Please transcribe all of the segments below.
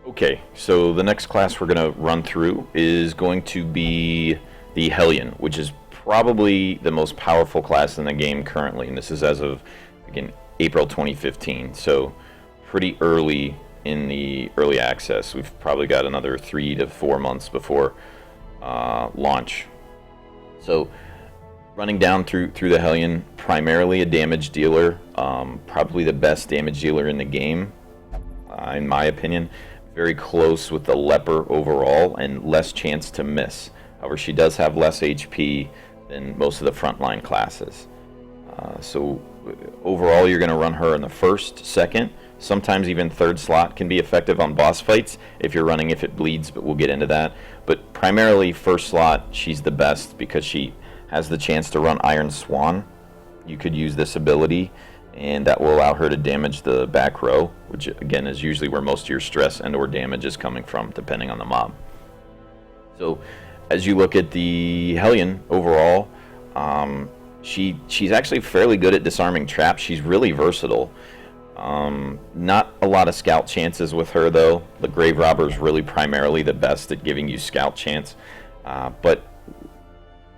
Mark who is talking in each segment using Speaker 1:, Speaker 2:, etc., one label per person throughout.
Speaker 1: Okay, so the next class we're going to run through is going to be the Hellion, which is probably the most powerful class in the game currently, and this is as of, again, April 2015, so pretty early in the early access. We've probably got another 3 to 4 months before launch. So running down through the Hellion, primarily a damage dealer, probably the best damage dealer in the game, in my opinion. Very close with the Leper overall and less chance to miss. However, she does have less HP than most of the frontline classes. So overall, you're going to run her in the first, second, sometimes even third slot can be effective on boss fights if you're running If It Bleeds, but we'll get into that. But primarily first slot, she's the best because she has the chance to run Iron Swan. You could use this ability, and that will allow her to damage the back row, which again is usually where most of your stress and or damage is coming from, depending on the mob. So as you look at the Hellion overall, she's actually fairly good at disarming traps. She's really versatile. Not a lot of scout chances with her though. The Grave Robber is really primarily the best at giving you scout chance, but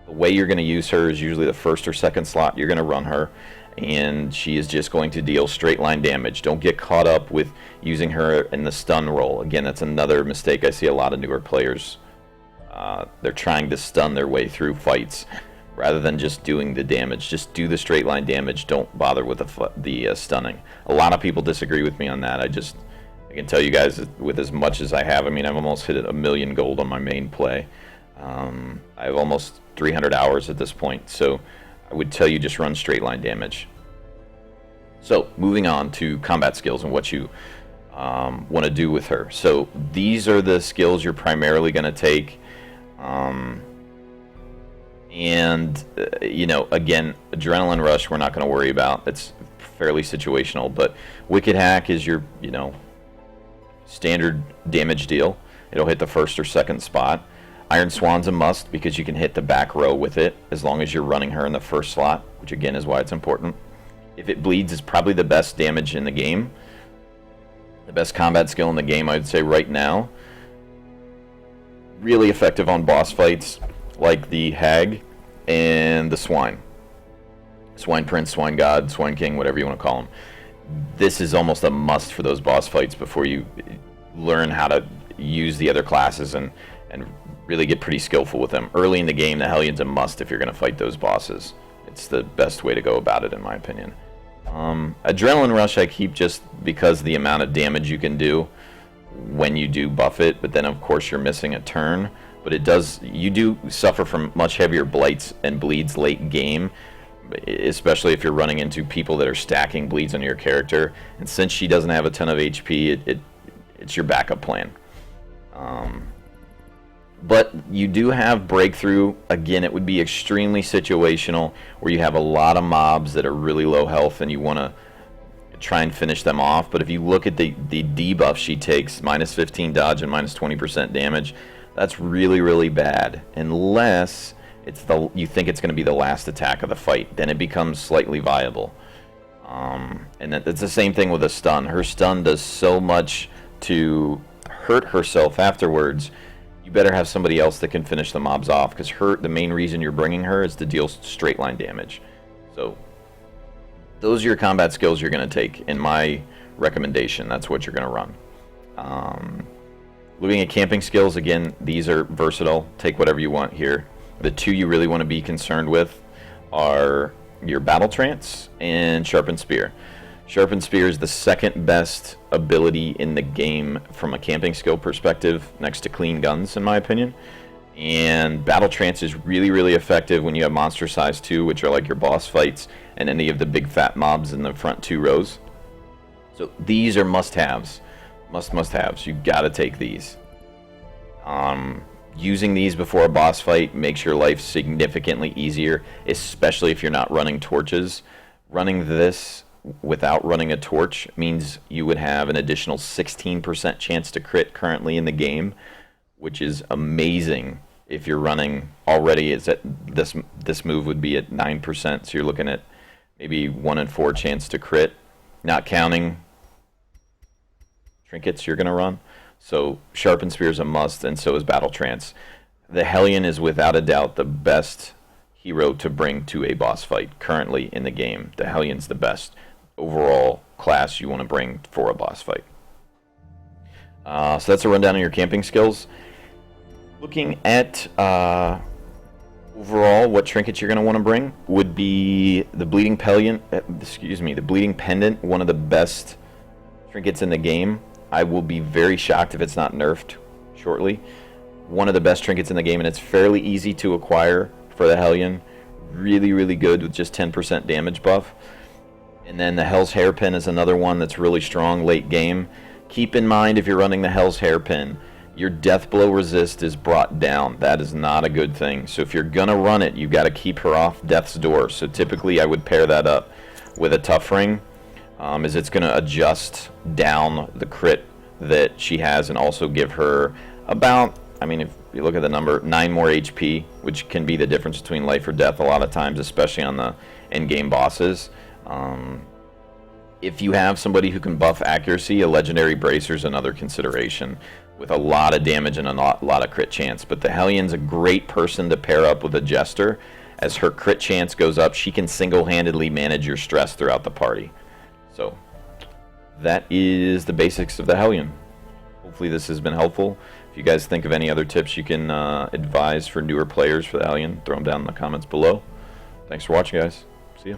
Speaker 1: the way you're going to use her is usually the first or second slot you're going to run her, and she is just going to deal straight line damage. Don't get caught up with using her in the stun roll. Again, that's another mistake I see a lot of newer players. They're trying to stun their way through fights rather than just doing the damage. Just do the straight line damage. Don't bother with the stunning. A lot of people disagree with me on that. I can tell you guys with as much as I have, I mean, I've almost hit 1,000,000 gold on my main play. I have almost 300 hours at this point, so I would tell you just run straight line damage. So moving on to combat skills and what you want to do with her. So these are the skills you're primarily going to take, and again, Adrenaline Rush we're not going to worry about. It's fairly situational, but Wicked Hack is your standard damage deal. It'll hit the first or second spot. Iron Swan's a must because you can hit the back row with it as long as you're running her in the first slot, which again is why it's important. If It Bleeds is probably the best damage in the game. The best combat skill in the game, I would say right now. Really effective on boss fights like the Hag and the Swine. Swine Prince, Swine God, Swine King, whatever you want to call them. This is almost a must for those boss fights before you learn how to use the other classes and really get pretty skillful with them. Early in the game, the Hellion's a must if you're going to fight those bosses. It's the best way to go about it, in my opinion. Adrenaline Rush I keep just because of the amount of damage you can do when you do buff it, but then of course you're missing a turn. But you do suffer from much heavier blights and bleeds late game, especially if you're running into people that are stacking bleeds on your character. And since she doesn't have a ton of HP, it's your backup plan. But you do have Breakthrough. Again, it would be extremely situational where you have a lot of mobs that are really low health and you want to try and finish them off. But if you look at the debuff she takes, minus 15 dodge and minus 20% damage, that's really, really bad. Unless you think it's going to be the last attack of the fight. Then it becomes slightly viable. And it's the same thing with a stun. Her stun does so much to hurt herself afterwards. You better have somebody else that can finish the mobs off, because the main reason you're bringing her is to deal straight line damage. So those are your combat skills you're going to take. In my recommendation, that's what you're going to run. Looking at camping skills, again, these are versatile. Take whatever you want here. The two you really want to be concerned with are your Battle Trance and Sharpened Spear. Sharpened Spear is the second best ability in the game from a camping skill perspective, next to Clean Guns, in my opinion. And Battle Trance is really, really effective when you have Monster Size 2, which are like your boss fights, and any of the big fat mobs in the front 2 rows. So these are must-haves. Must-haves. You gotta take these. Using these before a boss fight makes your life significantly easier, especially if you're not running torches. Running this without running a torch means you would have an additional 16% chance to crit currently in the game, which is amazing. If you're running already, this move would be at 9%, so you're looking at maybe 1 in 4 chance to crit, not counting Trinkets you're going to run. So Sharpened Spear is a must, and so is Battle Trance. The Hellion is without a doubt the best hero to bring to a boss fight currently in the game. The Hellion's the best overall class you want to bring for a boss fight. So that's a rundown of your camping skills. Looking at overall, what trinkets you're going to want to bring would be the Bleeding Pendant. The Bleeding Pendant, one of the best trinkets in the game. I will be very shocked if it's not nerfed shortly. One of the best trinkets in the game, and it's fairly easy to acquire for the Hellion. Really, really good with just 10% damage buff. And then the Hell's Hairpin is another one that's really strong late game. Keep in mind, if you're running the Hell's Hairpin, your death blow resist is brought down. That is not a good thing. So if you're going to run it, you've got to keep her off death's door. So typically I would pair that up with a Tough Ring, as it's going to adjust down the crit that she has and also give her about, I mean, if you look at the number, 9 more HP, which can be the difference between life or death a lot of times, especially on the end-game bosses. If you have somebody who can buff accuracy, a Legendary Bracer is another consideration with a lot of damage and a lot of crit chance. But the Hellion's a great person to pair up with a Jester. As her crit chance goes up, she can single-handedly manage your stress throughout the party. So that is the basics of the Hellion. Hopefully this has been helpful. If you guys think of any other tips you can advise for newer players for the Hellion, throw them down in the comments below. Thanks for watching, guys. See ya.